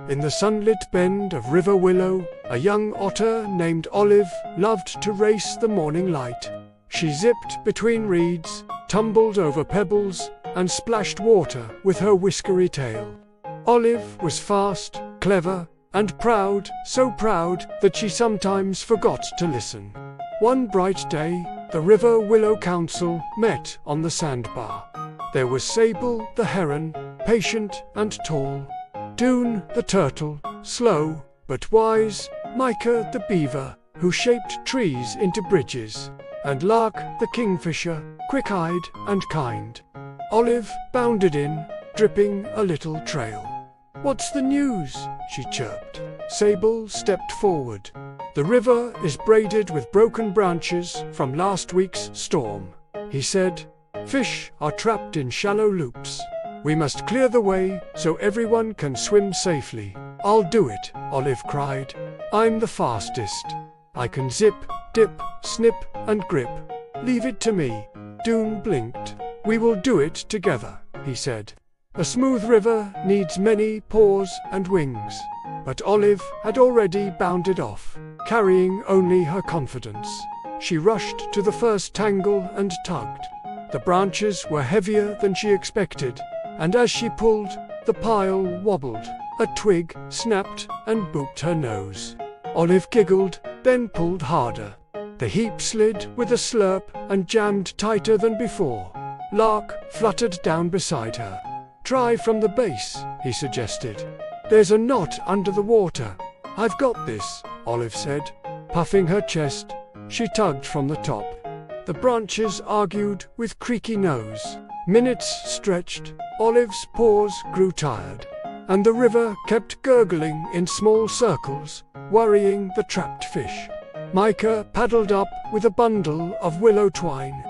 In the sunlit bend of River Willow, a young otter named Olive loved to race the morning light. She zipped between reeds, tumbled over pebbles, and splashed water with her whiskery tail. Olive was fast, clever, and proud, so proud that she sometimes forgot to listen. One bright day, the River Willow Council met on the sandbar. There was Sable the heron, patient and tall; Dune the turtle, slow but wise; Mica the beaver, who shaped trees into bridges; and Lark the kingfisher, quick-eyed and kind. Olive bounded in, dripping a little trail. "What's the news?" she chirped. Sable stepped forward. "The river is braided with broken branches from last week's storm," he said. "Fish are trapped in shallow loops. We must clear the way so everyone can swim safely." "I'll do it," Olive cried. "I'm the fastest. I can zip, dip, snip, and grip. Leave it to me." Dune blinked. "We will do it together," he said. "A smooth river needs many paws and wings." But Olive had already bounded off, carrying only her confidence. She rushed to the first tangle and tugged. The branches were heavier than she expected, and as she pulled, the pile wobbled. A twig snapped and booped her nose. Olive giggled, then pulled harder. The heap slid with a slurp and jammed tighter than before. Lark fluttered down beside her. "Try from the base," he suggested. "There's a knot under the water." "I've got this," Olive said. Puffing her chest, she tugged from the top. The branches argued with creaky nose. Minutes stretched, Olive's paws grew tired, and the river kept gurgling in small circles, worrying the trapped fish. Mica paddled up with a bundle of willow twine.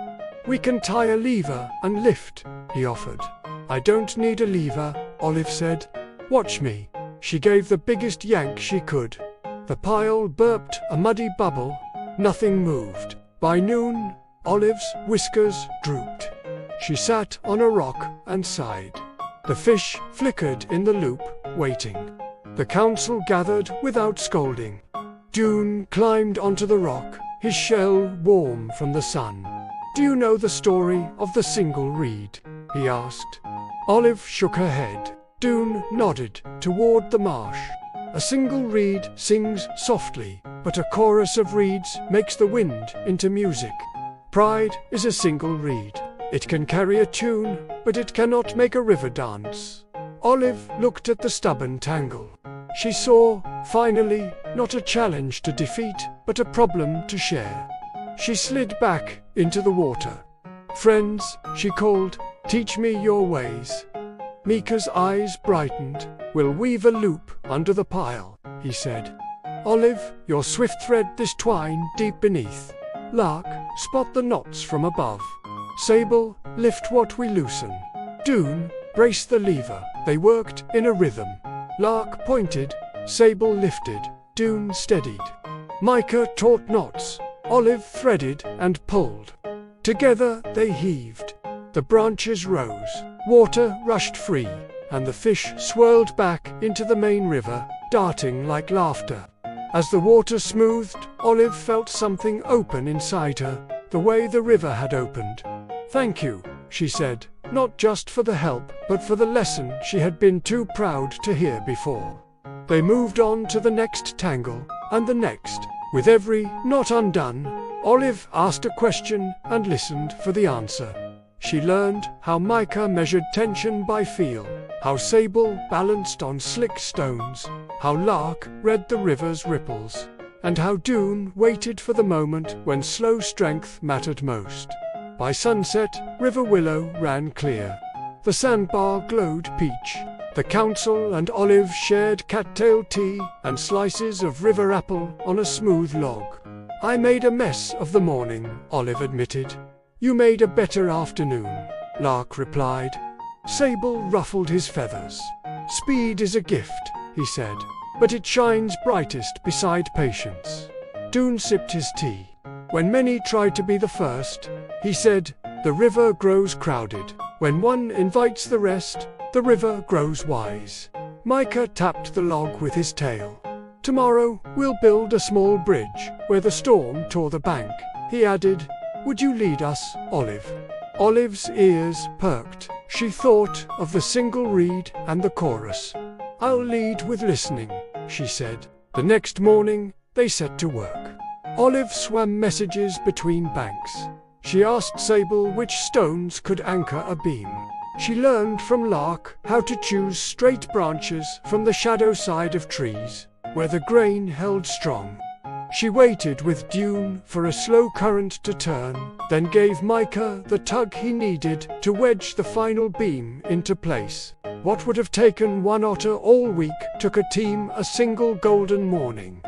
"We can tie a lever and lift," he offered. "I don't need a lever," Olive said. "Watch me." She gave the biggest yank she could. The pile burped a muddy bubble. Nothing moved. By noon, Olive's whiskers drooped. She sat on a rock and sighed. The fish flickered in the loop, waiting. The council gathered without scolding. Dune climbed onto the rock, his shell warm from the sun. "Do you know the story of the single reed?" he asked. Olive shook her head. Dune nodded toward the marsh. "A single reed sings softly, but a chorus of reeds makes the wind into music. Pride is a single reed. It can carry a tune, but it cannot make a river dance." Olive looked at the stubborn tangle. She saw, finally, not a challenge to defeat, but a problem to share. She slid back into the water. "Friends," she called, "teach me your ways." Mica's eyes brightened. "We'll weave a loop under the pile," he said. "Olive, your swift thread this twine deep beneath. Lark, spot the knots from above. Sable, lift what we loosen. Dune, brace the lever." They worked in a rhythm. Lark pointed, Sable lifted, Dune steadied. Mica taut knots, Olive threaded and pulled. Together they heaved. The branches rose, water rushed free, and the fish swirled back into the main river, darting like laughter. As the water smoothed, Olive felt something open inside her, the way the river had opened. "Thank you," she said, not just for the help, but for the lesson she had been too proud to hear before. They moved on to the next tangle, and the next. With every knot undone, Olive asked a question and listened for the answer. She learned how Mica measured tension by feel, how Sable balanced on slick stones, how Lark read the river's ripples, and how Dune waited for the moment when slow strength mattered most. By sunset, River Willow ran clear. The sandbar glowed peach. The council and Olive shared cattail tea and slices of river apple on a smooth log. "I made a mess of the morning," Olive admitted. "You made a better afternoon," Lark replied. Sable ruffled his feathers. "Speed is a gift," he said, "but it shines brightest beside patience." Dune sipped his tea. "When many try to be the first," he said, "the river grows crowded. When one invites the rest, the river grows wise." Mica tapped the log with his tail. "Tomorrow we'll build a small bridge where the storm tore the bank," he added. "Would you lead us, Olive?" Olive's ears perked. She thought of the single reed and the chorus. "I'll lead with listening," she said. The next morning, they set to work. Olive swam messages between banks. She asked Sable which stones could anchor a beam. She learned from Lark how to choose straight branches from the shadow side of trees, where the grain held strong. She waited with Dune for a slow current to turn, then gave Mica the tug he needed to wedge the final beam into place. What would have taken one otter all week took a team a single golden morning.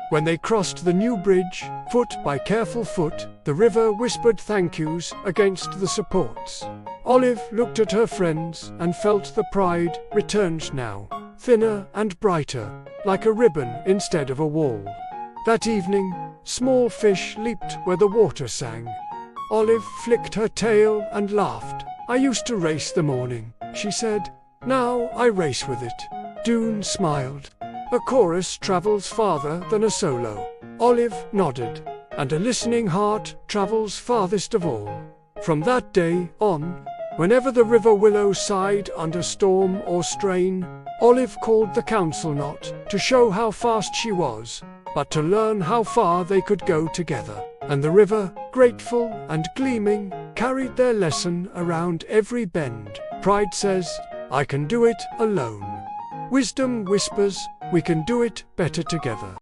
When they crossed the new bridge, foot by careful foot, the river whispered thank yous against the supports. Olive looked at her friends and felt the pride returned now, thinner and brighter, like a ribbon instead of a wall. That evening, small fish leaped where the water sang. Olive flicked her tail and laughed. "I used to race the morning," she said. "Now I race with it." Dune smiled. "A chorus travels farther than a solo." Olive nodded. "And a listening heart travels farthest of all." From that day on, whenever the River Willow sighed under storm or strain, Olive called the council not to show how fast she was, but to learn how far they could go together. And the river, grateful and gleaming, carried their lesson around every bend. Pride says, "I can do it alone." Wisdom whispers, "We can do it better together."